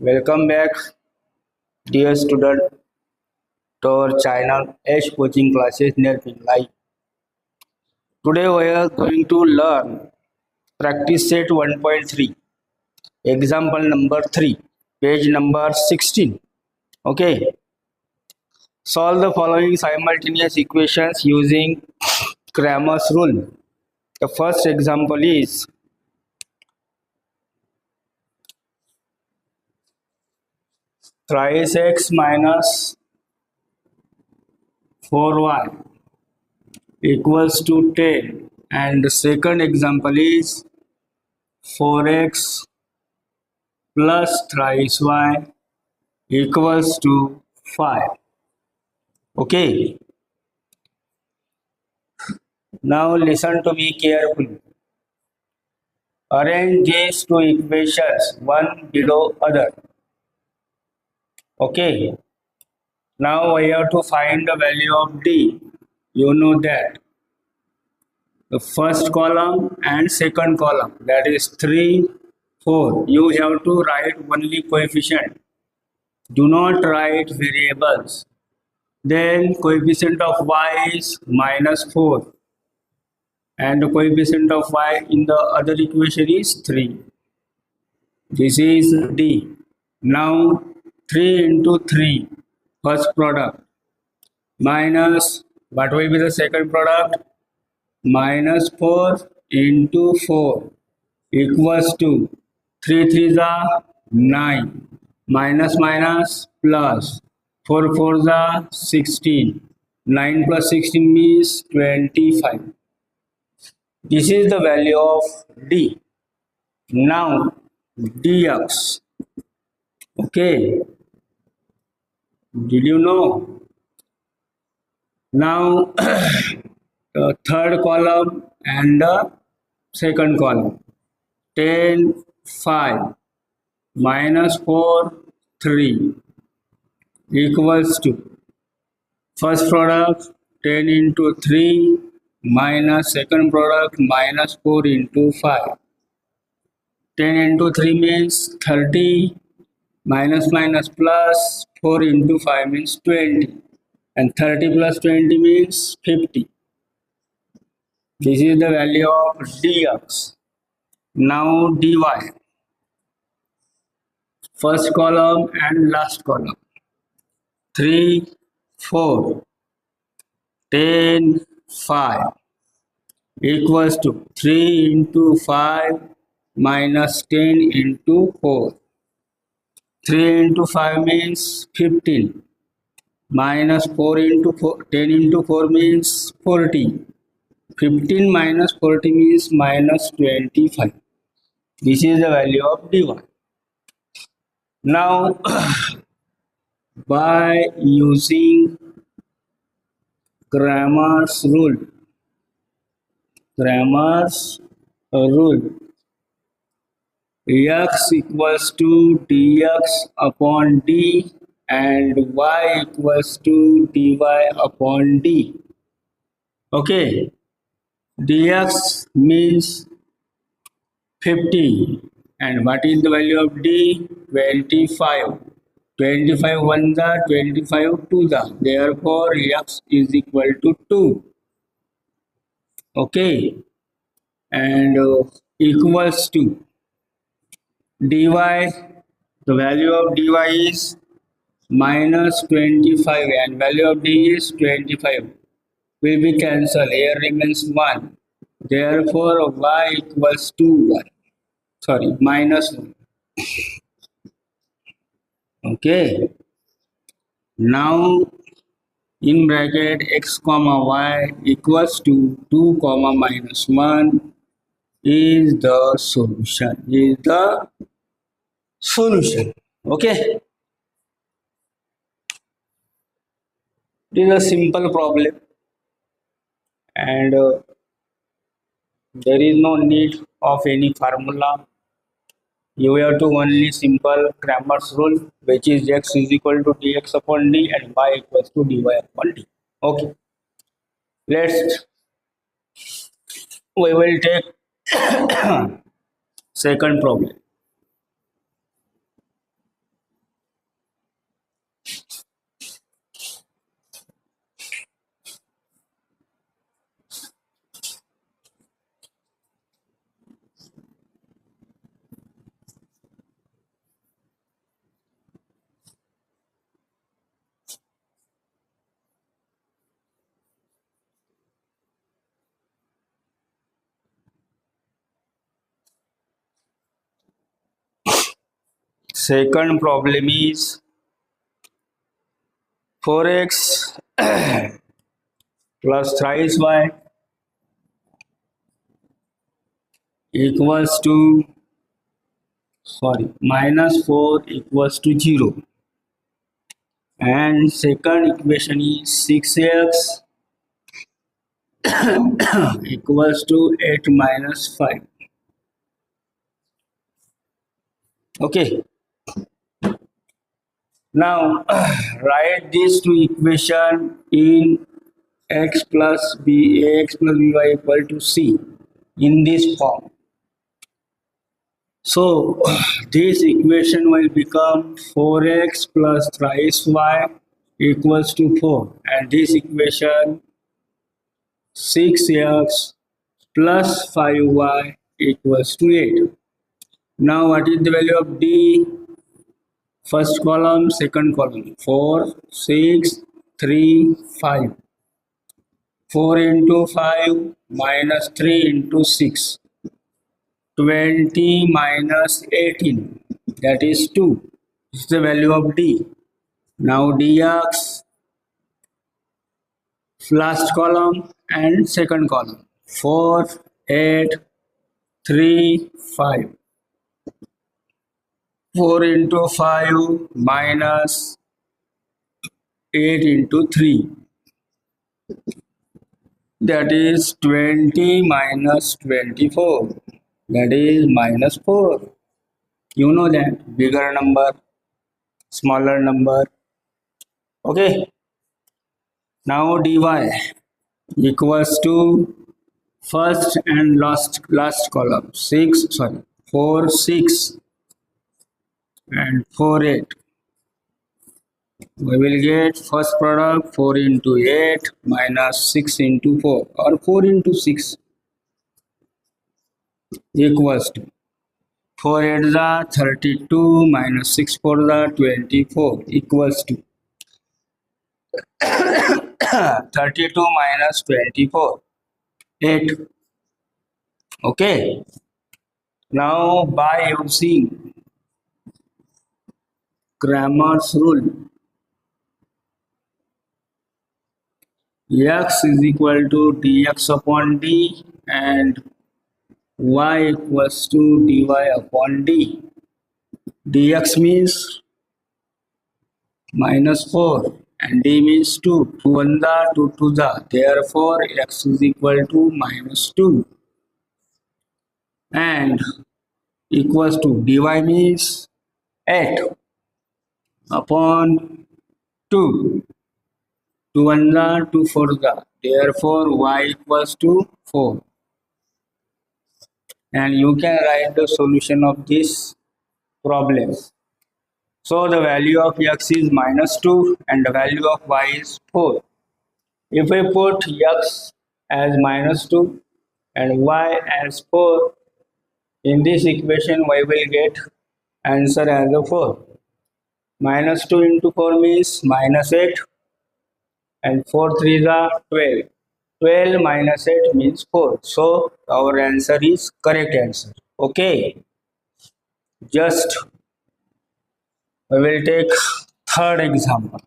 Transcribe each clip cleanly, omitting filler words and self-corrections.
Welcome back, dear student, to our channel H Coaching Classes Nerving Live. Today we are going to learn practice set 1.3, example number 3, page number 16. Okay, solve the following simultaneous equations using Cramer's rule. The first example is 3x minus 4y equals to 10, and the second example is 4x plus thrice y equals to 5. Okay, now listen to me carefully. Arrange these two equations one below other. Okay, now we have to find the value of d. You know that the first column and second column, that is 3, 4. You have to write only coefficient. Do not write variables. Then coefficient of y is minus 4 and the coefficient of y in the other equation is 3. This is d. Now 3 into 3 first product minus what will be the second product, minus 4 into 4 equals to 3 3s are 9, minus minus plus 4 4s are 16, 9 plus 16 means 25. This is the value of d. Now dx. Okay, did you know? Now the third column and the second column, 10 5 minus 4 3 equals to first product 10 into 3 minus second product minus 4 into 5. 10 into 3 means 30, minus minus plus 4 into 5 means 20, and 30 plus 20 means 50. This is the value of dx. Now dy, first column and last column, 3 4 10 5 equals to 3 into 5 minus 10 into 4. 3 into 5 means 15, minus 4 into 4, 10 into 4 means 40. 15 minus 40 means minus 25. This is the value of dy. Now by using Cramer's rule, x equals to dx upon d and y equals to dy upon d. Okay, dx means 50 and what is the value of d? 25. 25 1 the 25 2 the, therefore x is equal to 2. Okay, and equals to dy, the value of dy is minus 25 and value of d is 25. Will be cancelled, here remains 1. Therefore y equals to 1. Sorry, minus 1. Okay. Now in bracket x comma y equals to 2 comma minus 1 is the solution. Okay, it is a simple problem and there is no need of any formula. You have to only simple Cramer's rule, which is x is equal to dx upon d and y equals to dy upon d. Okay, we will take second problem. second problem is 4x plus thrice y equals to minus 4 equals to 0, and second equation is 6x equals to 8 minus 5. Okay, now write these two equations in x plus by equal to c in this form. So this equation will become 4x plus thrice y equals to 4, and this equation 6x plus 5y equals to 8. Now what is the value of d? First column, second column, 4, 6, 3, 5. 4 into 5 minus 3 into 6. 20 minus 18, that is 2. This is the value of d. Now dx, last column and second column, 4, 8, 3, 5. 4 into 5 minus 8 into 3, that is 20 minus 24, that is minus 4. You know that bigger number, smaller number. Okay, now dy equals to first and last column, 4, 6 and 4, 8. We will get first product 4 into 8 minus 6 into 4, or 4 into 6 equals to 4 8 the 32 minus 6 4 the 24 equals to 32 minus 24, 8. Okay, now by using Cramer's rule, x is equal to dx upon d and y equals to dy upon d. Dx means minus 4 and d means 2. 2 1 the 2 2 the. Therefore, x is equal to minus 2 and equals to dy means 8 upon 2. 2 1 the 2 4 the. Therefore, y equals to 4. And you can write the solution of this problem. So the value of x is minus 2 and the value of y is 4. If we put x as minus 2 and y as 4, in this equation we will get answer as a 4. Minus 2 into 4 means minus 8 and 4 3s are 12. 12 minus 8 means 4. So our answer is correct answer. Okay. Just we will take third example.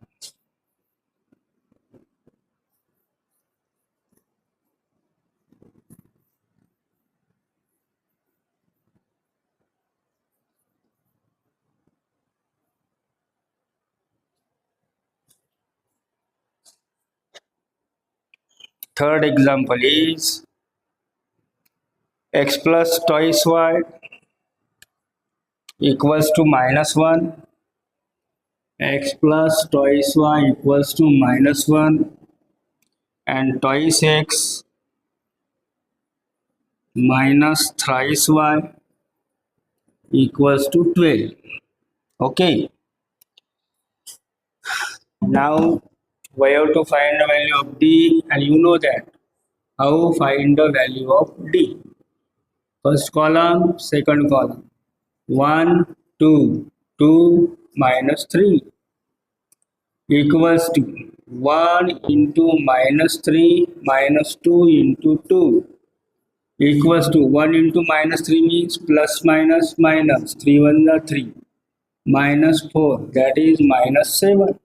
Third example is x plus twice y equals to minus 1. X plus twice y equals to minus 1 and twice x minus thrice y equals to 12. Okay. Now we have to find the value of d, and you know that. How find the value of d? First column, second column. 1, 2, 2 minus 3 equals to 1 into minus 3 minus 2 into 2 equals to 1 into minus 3 means plus minus minus 3 1 are 3. minus 4, that is minus 7.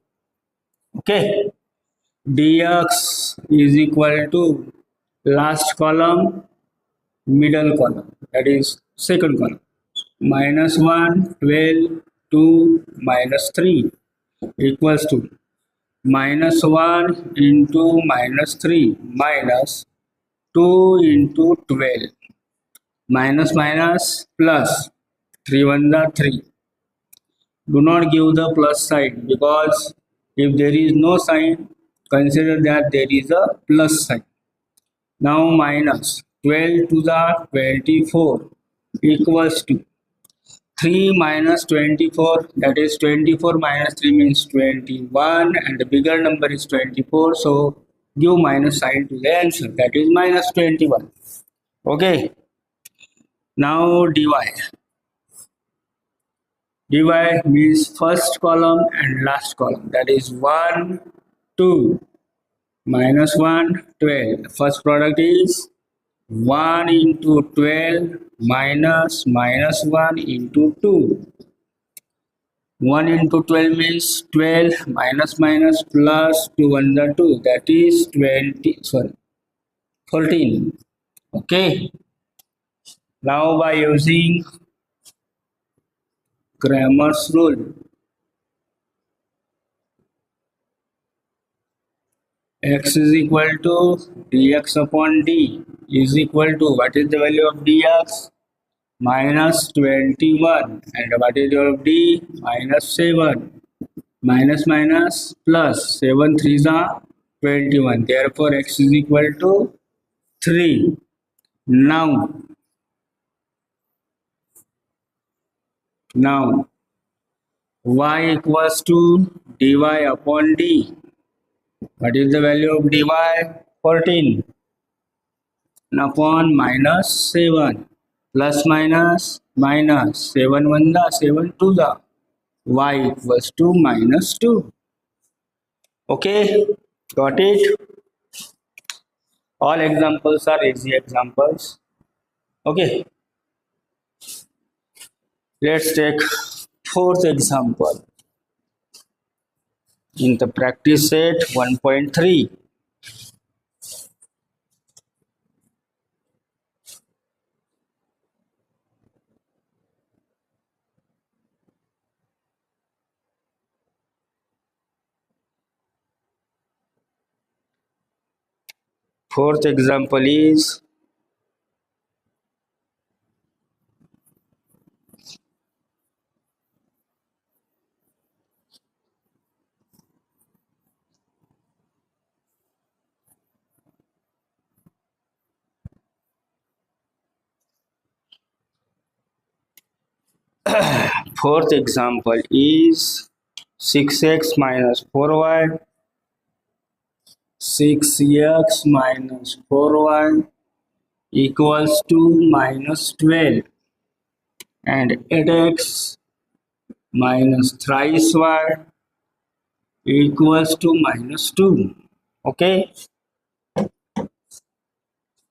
Okay, dx is equal to last column middle column, that is second column, minus 1 12 2 minus 3 equals to minus 1 into minus 3 minus 2 into 12 minus minus plus 3 1 the 3. Do not give the plus sign, because if there is no sign, consider that there is a plus sign. Now minus 12 to the 24 equals to 3 minus 24, that is 24 minus 3 means 21, and the bigger number is 24, so give minus sign to the answer, that is minus 21. Okay, now divide. Divide means first column and last column, that is 1 2 minus 1 12. First product is 1 into 12 minus minus 1 into 2. 1 into 12 means 12 minus minus plus 2 under 2, that is 20, sorry, 14. Okay, now by using Cramer's rule, x is equal to dx upon d is equal to, what is the value of dx? Minus 21, and what is the value of d? Minus 7. Minus minus plus 7 3s are 21, therefore x is equal to 3. Now y equals to dy upon d. What is the value of dy? 14 upon minus 7 plus minus minus 7 1 the 7 2 the, y equals to minus 2. Okay, got it? All examples are easy examples. Okay, let's take fourth example in the practice set 1.3. Fourth example is fourth example is 6x minus 4y, 6x minus 4y equals to minus 12, and 8x minus thrice y equals to minus 2. Okay,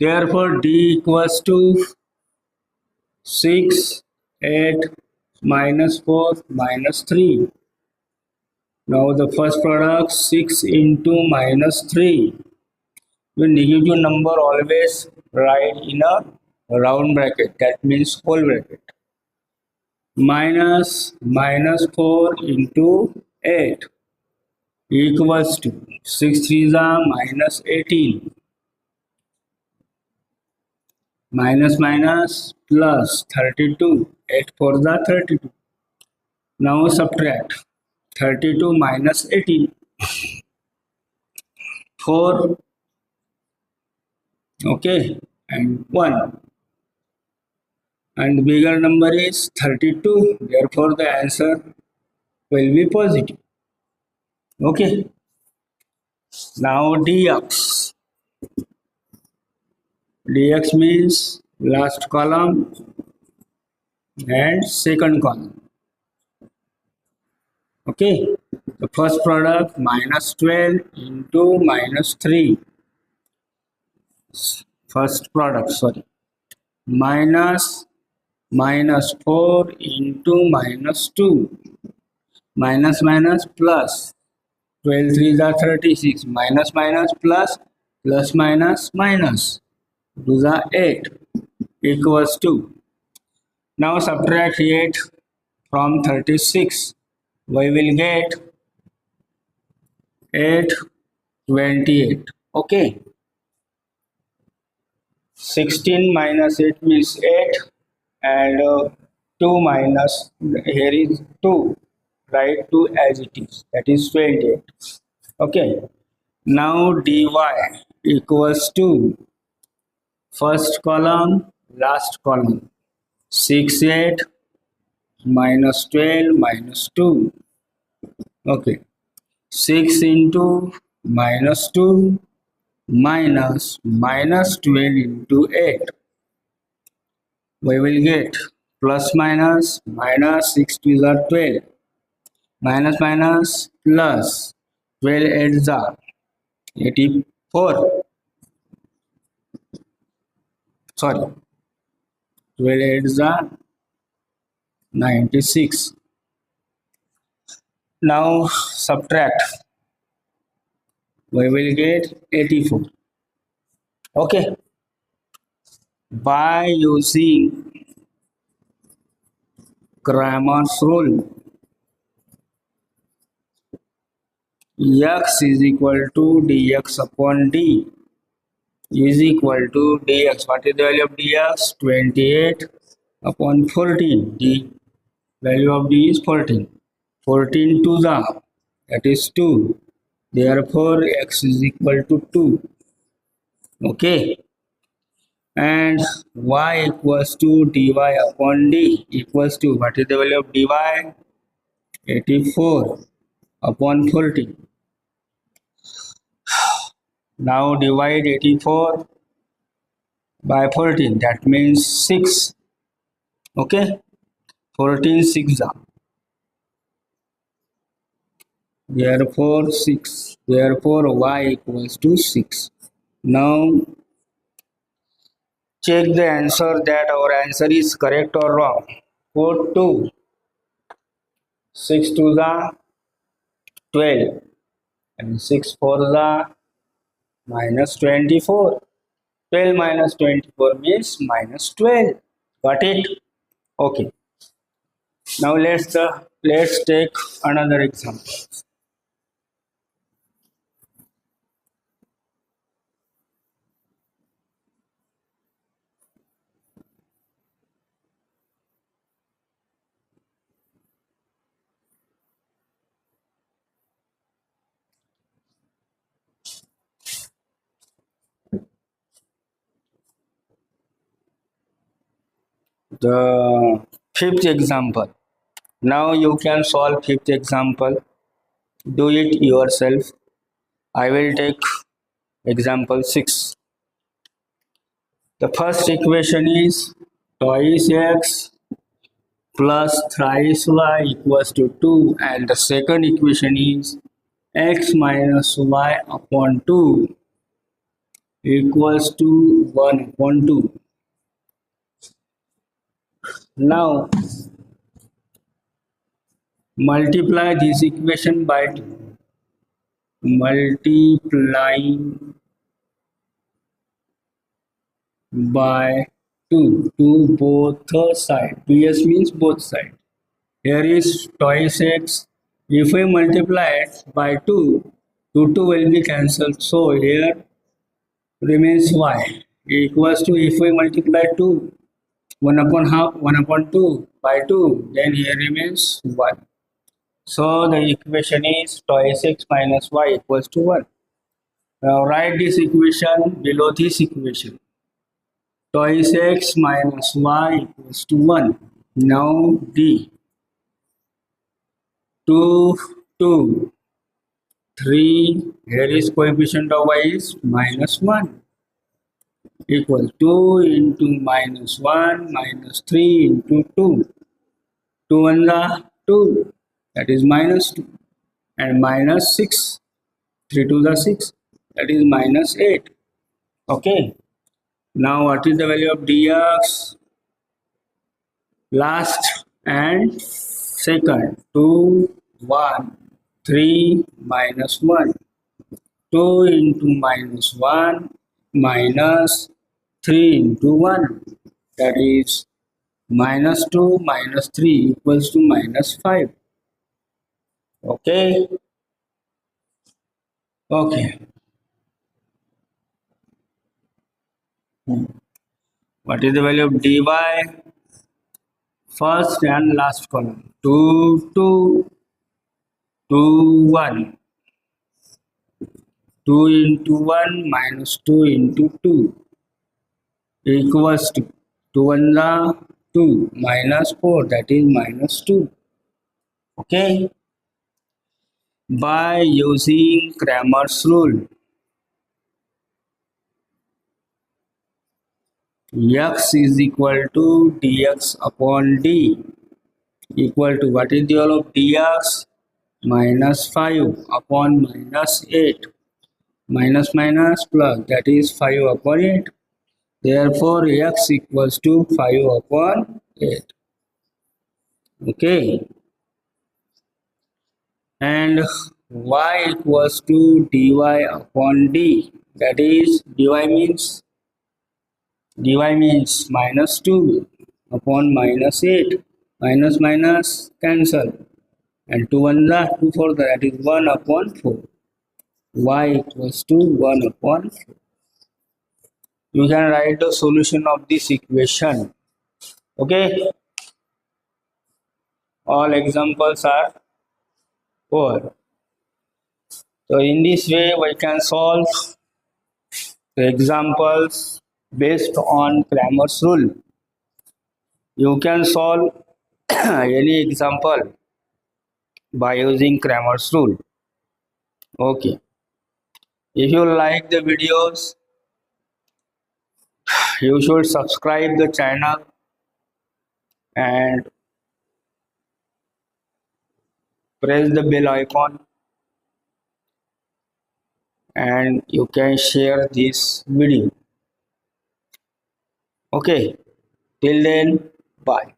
therefore d equals to 6 8 minus 4 minus 3. Now the first product 6 into minus 3. The negative number always write in a round bracket, that means whole bracket. Minus minus 4 into 8 equals to 6 3s are minus 18. Minus minus plus 32. 8 4 the 32. Now subtract 32 minus 18. 4, okay, and 1. And the bigger number is 32. Therefore, the answer will be positive. Okay. Now dx. Dx means last column and second column. Okay. The first product minus 12 into minus 3. First product, sorry. Minus minus 4 into minus 2, minus minus plus, 12 3s are 36, minus minus plus, plus minus minus, 2s are 8, equals to. Now subtract 8 from 36, we will get 828. Okay, 16 minus 8 means 8, and 2 minus, here is 2, write 2 as it is, that is 28. Okay, now dy equals to first column, last column, 6 8 minus 12 minus 2. Okay, 6 into minus 2 minus minus 12 into 8. We will get plus minus minus 6 to the 12, minus minus plus 12 8s are 84. Sorry, 12 8s are 96. Now subtract, we will get 84. Okay, by using Cramer's rule, x is equal to dx upon d is equal to dx. What is the value of dx? 28 upon 14. The value of d is 14. 14 to the, that is 2. Therefore, x is equal to 2. Okay. And y equals to dy upon d equals to, what is the value of dy? 84 upon 14. Now divide 84 by 14, that means 6. Okay, 14 6 are. Therefore 6. Therefore y equals to 6. Now check the answer that our answer is correct or wrong. 4 2. 6 to the 12 and 6 4 the minus 24. 12 minus 24 means minus 12. Got it? Okay. Now let's take another example. The fifth example. Now you can solve fifth example. Do it yourself. I will take example 6. The first equation is twice x plus thrice y equals to 2, and the second equation is x minus y upon 2 equals to 1 upon 2. Now multiply this equation by 2. Multiplying by 2 to both sides. PS means both sides. Here is twice x. If we multiply it by 2, 2 will be cancelled. So here remains y equals to, if we multiply 2, 1 upon half, 1 upon 2 by 2, then here remains 1. So the equation is twice x minus y equals to 1. Now write this equation below this equation. Twice x minus y equals to 1. Now d. 2, 2, 3, here is coefficient of y is minus 1 equal 2 into minus 1 minus 3 into 2. 2 1 the 2, that is minus 2, and minus 6. 3 to the 6, that is minus 8. Okay. Now what is the value of dx? last and second. 2 1 3 minus 1. 2 into minus 1 minus 3 into 1, that is minus 2 minus 3 equals to minus 5. Okay. Okay. What is the value of dy? First and last column. 2 2 2 1. 2 into 1 minus 2 into 2 equals to 2 1 2 minus 4, that is minus 2. Okay. By using Cramer's rule, x is equal to dx upon d equal to, what is the value of dx? Minus 5 upon minus 8. Minus minus plus, that is 5 upon 8. Therefore, x equals to 5 upon 8. Okay. And y equals to dy upon d. That is, dy means minus 2 upon minus 8. Minus minus cancel. And 2 1 2 4, that is 1 upon 4. Y equals to 1 upon 4. You can write the solution of this equation. Okay. All examples are over. So in this way we can solve the examples based on Cramer's rule. You can solve any example by using Cramer's rule. Okay. If you like the videos, you should subscribe the channel and press the bell icon, and you can share this video. Okay. Till then, bye.